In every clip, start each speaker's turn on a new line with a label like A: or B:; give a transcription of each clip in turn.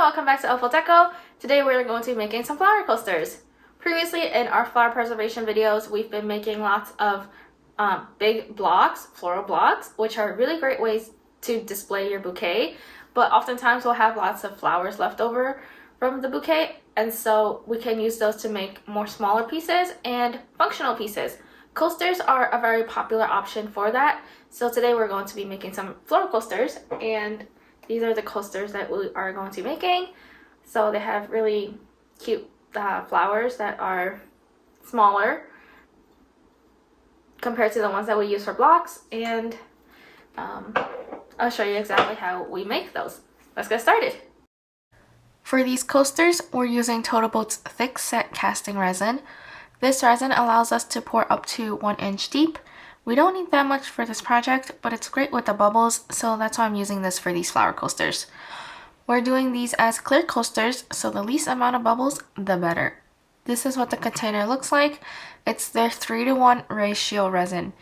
A: welcome back to Elful Deco. Today we're going to be making some flower coasters. Previously in our flower preservation videos, we've been making lots of big blocks, floral blocks, which are really great ways to display your bouquet. But oftentimes we'll have lots of flowers left over from the bouquet, and so we can use those to make more smaller pieces and functional pieces. Coasters are a very popular option for that. So today we're going to be making some floral coasters, and these are the coasters that we are going to be making. So they have really cute flowers that are smaller compared to the ones that we use for blocks, and I'll show you exactly how we make those. Let's get started. For these coasters, we're using Total Boat's thick set casting resin. This resin allows us to pour up to 1 inch deep. We don't need that much for this project, but it's great with the bubbles, so that's why I'm using this for these flower coasters. We're doing these as clear coasters, so the least amount of bubbles, the better. This is what the container looks like. It's their 3:1 ratio resin.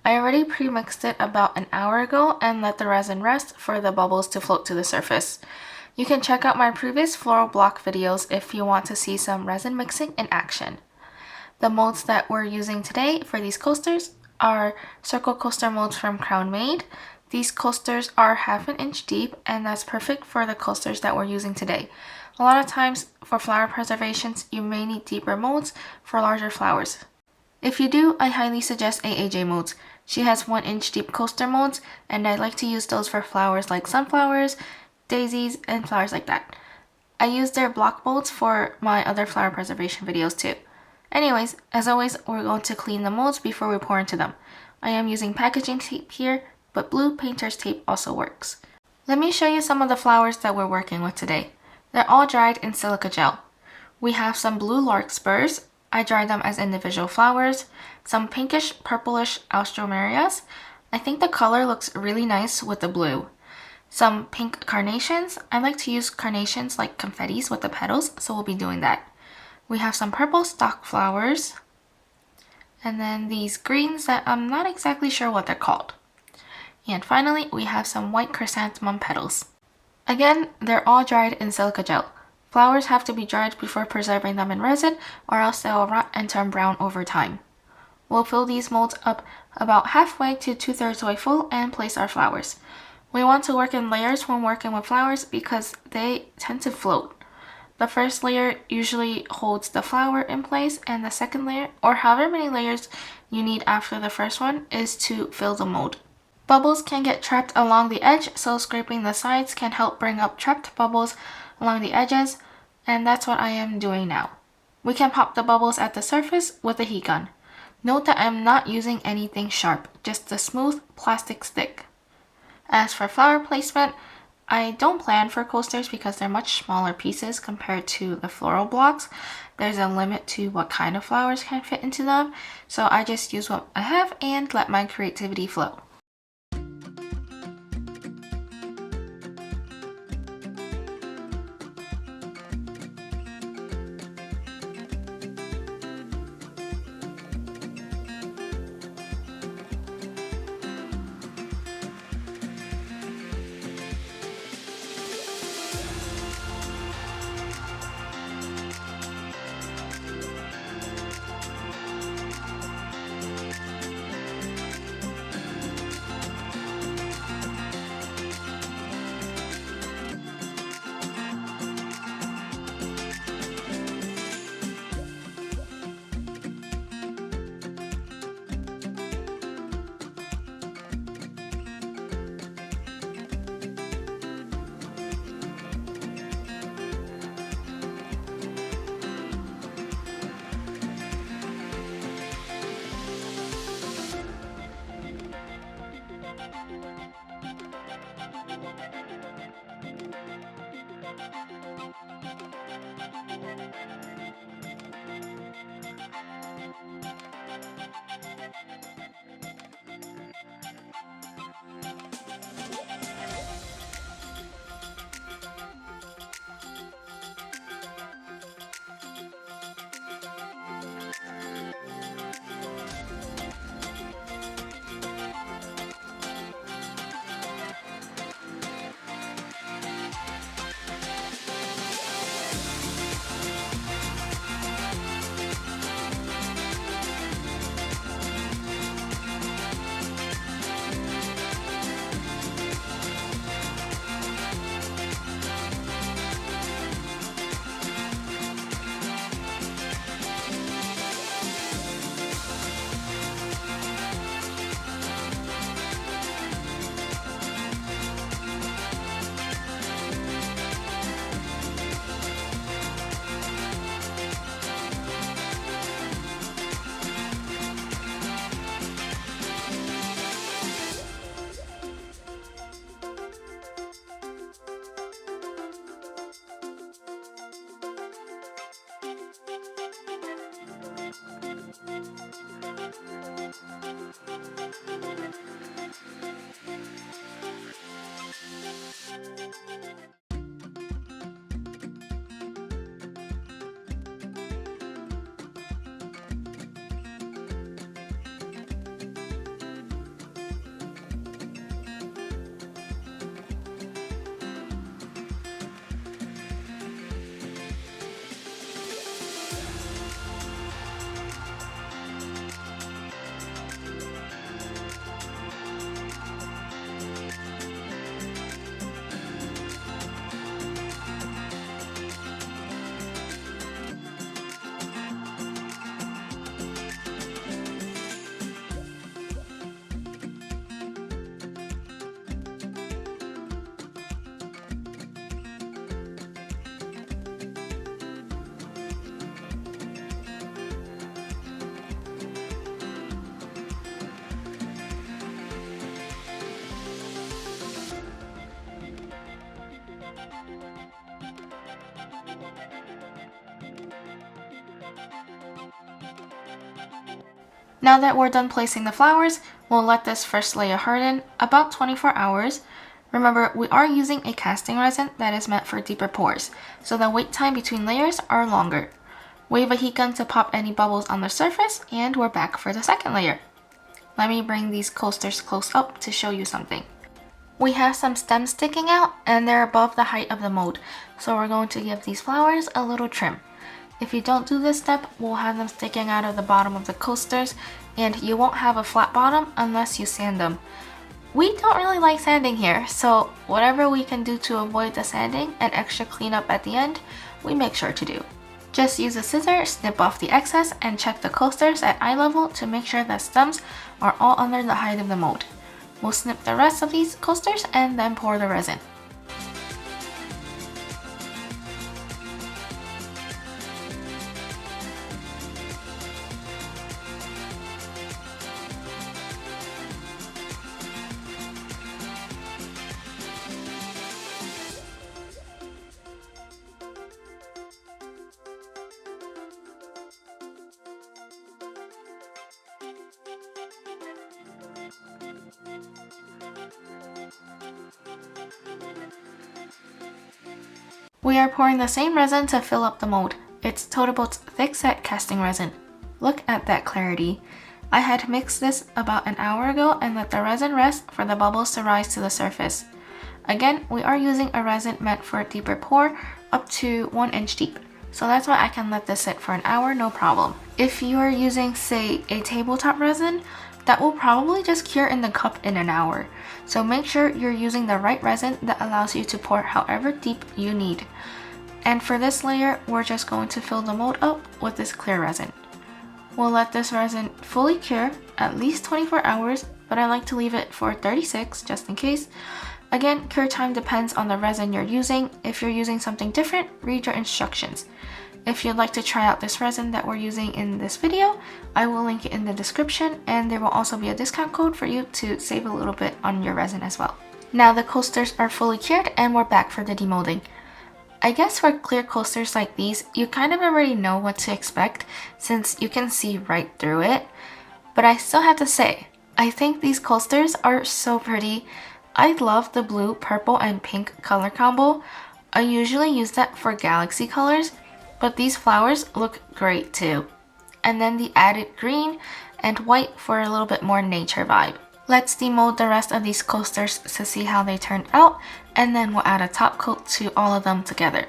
A: I already pre-mixed it about an hour ago and let the resin rest for the bubbles to float to the surface. You can check out my previous floral block videos if you want to see some resin mixing in action. The molds that we're using today for these coasters are circle coaster molds from Crown Made. These coasters are 1/2 inch deep, and that's perfect for the coasters that we're using today. A lot of times for flower preservations, you may need deeper molds for larger flowers. If you do, I highly suggest AAJ molds. She has 1 inch deep coaster molds, and I like to use those for flowers like sunflowers, daisies, and flowers like that. I use their block molds for my other flower preservation videos too. Anyways, as always, we're going to clean the molds before we pour into them. I am using packaging tape here, but blue painter's tape also works. Let me show you some of the flowers that we're working with today. They're all dried in silica gel. We have some blue larkspurs. I dried them as individual flowers. Some pinkish purplish alstroemerias. I think the color looks really nice with the blue. Some pink carnations. I like to use carnations like confettis with the petals, so we'll be doing that. We have some purple stock flowers, and then these greens that I'm not exactly sure what they're called. And finally, we have some white chrysanthemum petals. Again, they're all dried in silica gel. Flowers have to be dried before preserving them in resin, or else they'll rot and turn brown over time. We'll fill these molds up about halfway to 2/3 way full and place our flowers. We want to work in layers when working with flowers because they tend to float. The first layer usually holds the flower in place, and the second layer, or however many layers you need after the first one, is to fill the mold. Bubbles can get trapped along the edge, so scraping the sides can help bring up trapped bubbles along the edges, and that's what I am doing now. We can pop the bubbles at the surface with a heat gun. Note that I'm not using anything sharp, just a smooth plastic stick. As for flower placement, I don't plan for coasters because they're much smaller pieces compared to the floral blocks. There's a limit to what kind of flowers can fit into them, so I just use what I have and let my creativity flow. Now that we're done placing the flowers, we'll let this first layer harden about 24 hours. Remember, we are using a casting resin that is meant for deeper pores, so the wait time between layers are longer. Wave a heat gun to pop any bubbles on the surface, and we're back for the second layer. Let me bring these coasters close up to show you something. We have some stems sticking out, and they're above the height of the mold, so we're going to give these flowers a little trim. If you don't do this step, we'll have them sticking out of the bottom of the coasters, and you won't have a flat bottom unless you sand them. We don't really like sanding here, so whatever we can do to avoid the sanding and extra cleanup at the end, we make sure to do. Just use a scissor, snip off the excess, and check the coasters at eye level to make sure the stems are all under the height of the mold. We'll snip the rest of these coasters and then pour the resin. We are pouring the same resin to fill up the mold. It's Total thick set casting resin. Look at that clarity. I had mixed this about an hour ago and let the resin rest for the bubbles to rise to the surface. Again, we are using a resin meant for a deeper pour, up to 1 inch deep. So that's why I can let this sit for an hour, no problem. If you are using, say, a tabletop resin, that will probably just cure in the cup in an hour. So make sure you're using the right resin that allows you to pour however deep you need. And for this layer, we're just going to fill the mold up with this clear resin. We'll let this resin fully cure, at least 24 hours, but I like to leave it for 36 just in case. Again, cure time depends on the resin you're using. If you're using something different, read your instructions. If you'd like to try out this resin that we're using in this video, I will link it in the description, and there will also be a discount code for you to save a little bit on your resin as well. Now the coasters are fully cured and we're back for the demolding. I guess for clear coasters like these, you kind of already know what to expect since you can see right through it. But I still have to say, I think these coasters are so pretty. I love the blue, purple, and pink color combo. I usually use that for galaxy colors, but these flowers look great too. And then the added green and white for a little bit more nature vibe. Let's demold the rest of these coasters to see how they turned out, and then we'll add a top coat to all of them together.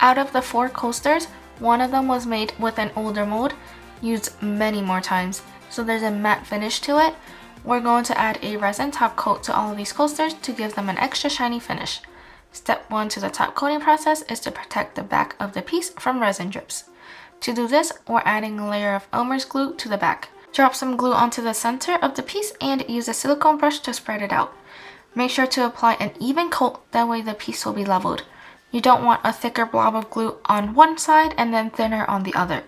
A: Out of the 4 coasters, one of them was made with an older mold, used many more times, so there's a matte finish to it. We're going to add a resin top coat to all of these coasters to give them an extra shiny finish. Step 1 to the top coating process is to protect the back of the piece from resin drips. To do this, we're adding a layer of Elmer's glue to the back. Drop some glue onto the center of the piece and use a silicone brush to spread it out. Make sure to apply an even coat, that way the piece will be leveled. You don't want a thicker blob of glue on one side and then thinner on the other.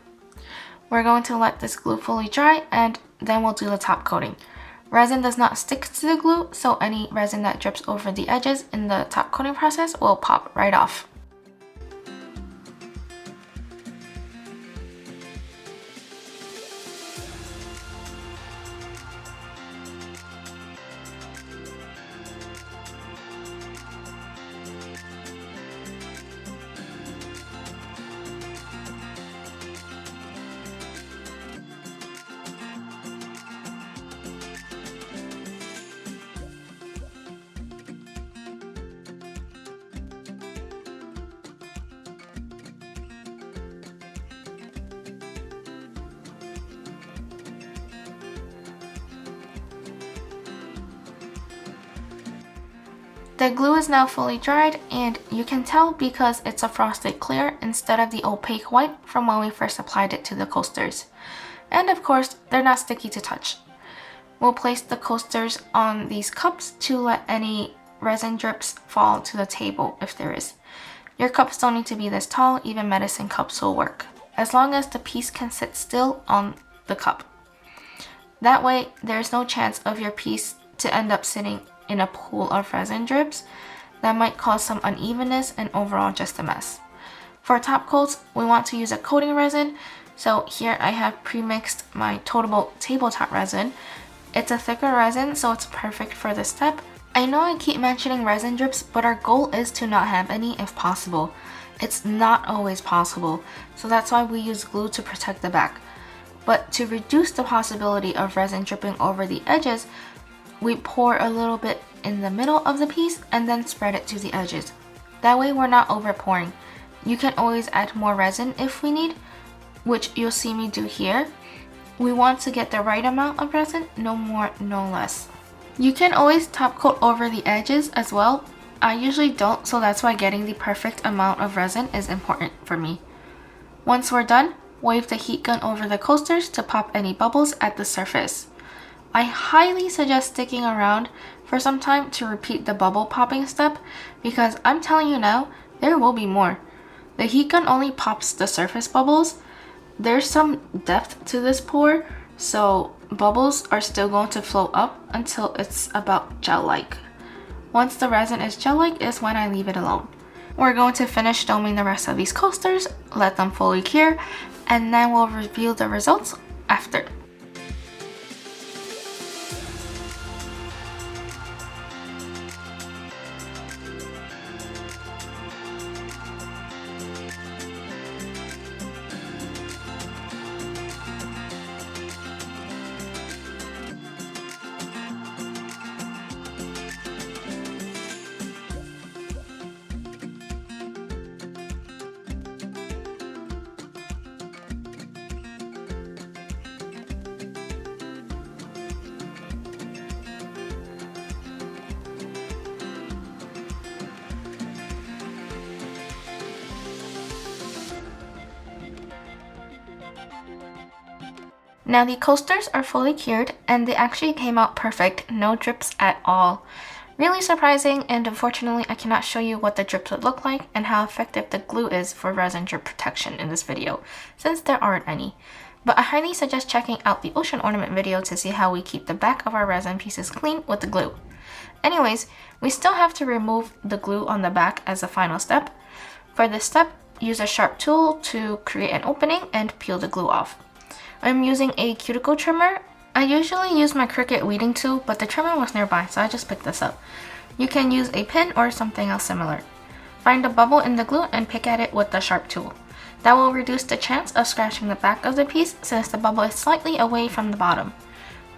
A: We're going to let this glue fully dry and then we'll do the top coating. Resin does not stick to the glue, so any resin that drips over the edges in the top coating process will pop right off. The glue is now fully dried, and you can tell because it's a frosted clear instead of the opaque white from when we first applied it to the coasters. And of course, they're not sticky to touch. We'll place the coasters on these cups to let any resin drips fall to the table if there is. Your cups don't need to be this tall, even medicine cups will work, as long as the piece can sit still on the cup. That way, there's no chance of your piece to end up sitting in a pool of resin drips that might cause some unevenness and overall just a mess. For top coats, we want to use a coating resin, so here I have pre-mixed my Total tabletop resin. It's a thicker resin, so it's perfect for this step. I know I keep mentioning resin drips, but our goal is to not have any if possible. It's not always possible, so that's why we use glue to protect the back. But to reduce the possibility of resin dripping over the edges, we pour a little bit in the middle of the piece and then spread it to the edges. That way we're not over pouring. You can always add more resin if we need, which you'll see me do here. We want to get the right amount of resin, no more, no less. You can always top coat over the edges as well. I usually don't, so that's why getting the perfect amount of resin is important for me. Once we're done, wave the heat gun over the coasters to pop any bubbles at the surface. I highly suggest sticking around for some time to repeat the bubble popping step, because I'm telling you now, there will be more. The heat gun only pops the surface bubbles. There's some depth to this pour, so bubbles are still going to float up until it's about gel-like. Once the resin is gel-like is when I leave it alone. We're going to finish doming the rest of these coasters, let them fully cure, and then we'll review the results after. Now the coasters are fully cured and they actually came out perfect, no drips at all. Really surprising, and unfortunately I cannot show you what the drips would look like and how effective the glue is for resin drip protection in this video, since there aren't any. But I highly suggest checking out the ocean ornament video to see how we keep the back of our resin pieces clean with the glue. Anyways, we still have to remove the glue on the back as a final step. For this step, use a sharp tool to create an opening and peel the glue off. I'm using a cuticle trimmer. I usually use my Cricut weeding tool, but the trimmer was nearby, so I just picked this up. You can use a pin or something else similar. Find a bubble in the glue and pick at it with the sharp tool. That will reduce the chance of scratching the back of the piece since the bubble is slightly away from the bottom.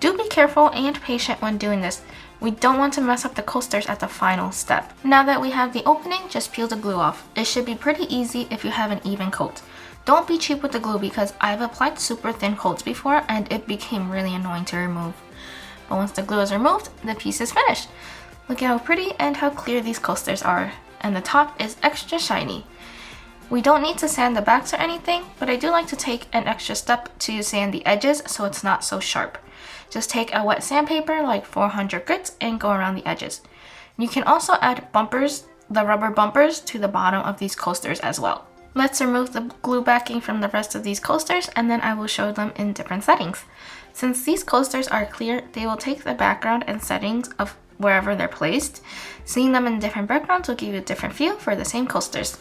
A: Do be careful and patient when doing this. We don't want to mess up the coasters at the final step. Now that we have the opening, just peel the glue off. It should be pretty easy if you have an even coat. Don't be cheap with the glue because I've applied super thin coats before and it became really annoying to remove. But once the glue is removed, the piece is finished. Look at how pretty and how clear these coasters are, and the top is extra shiny. We don't need to sand the backs or anything, but I do like to take an extra step to sand the edges so it's not so sharp. Just take a wet sandpaper like 400 grits and go around the edges. You can also add bumpers, the rubber bumpers, to the bottom of these coasters as well. Let's remove the glue backing from the rest of these coasters and then I will show them in different settings. Since these coasters are clear, they will take the background and settings of wherever they're placed. Seeing them in different backgrounds will give you a different feel for the same coasters.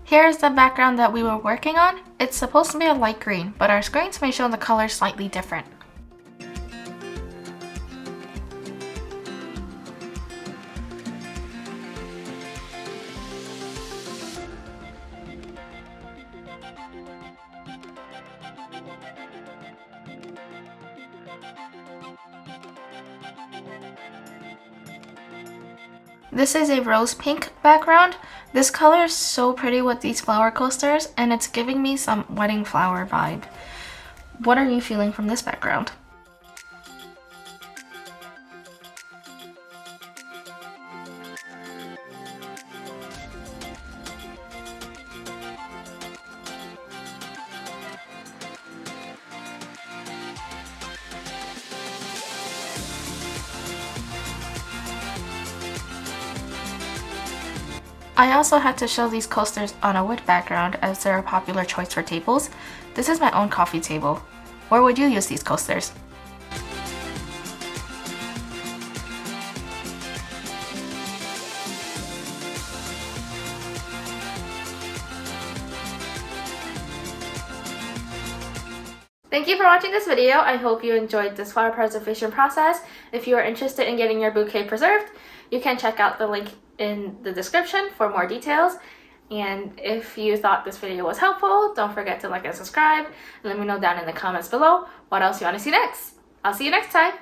A: Here's the background that we were working on. It's supposed to be a light green, but our screens may show the color slightly different. This is a rose pink background. This color is so pretty with these flower coasters, and it's giving me some wedding flower vibe. What are you feeling from this background? I also had to show these coasters on a wood background as they're a popular choice for tables. This is my own coffee table. Where would you use these coasters? Thank you for watching this video. I hope you enjoyed this flower preservation process. If you are interested in getting your bouquet preserved, you can check out the link in the description for more details. And if you thought this video was helpful, don't forget to like and subscribe. And let me know down in the comments below what else you want to see next. I'll see you next time.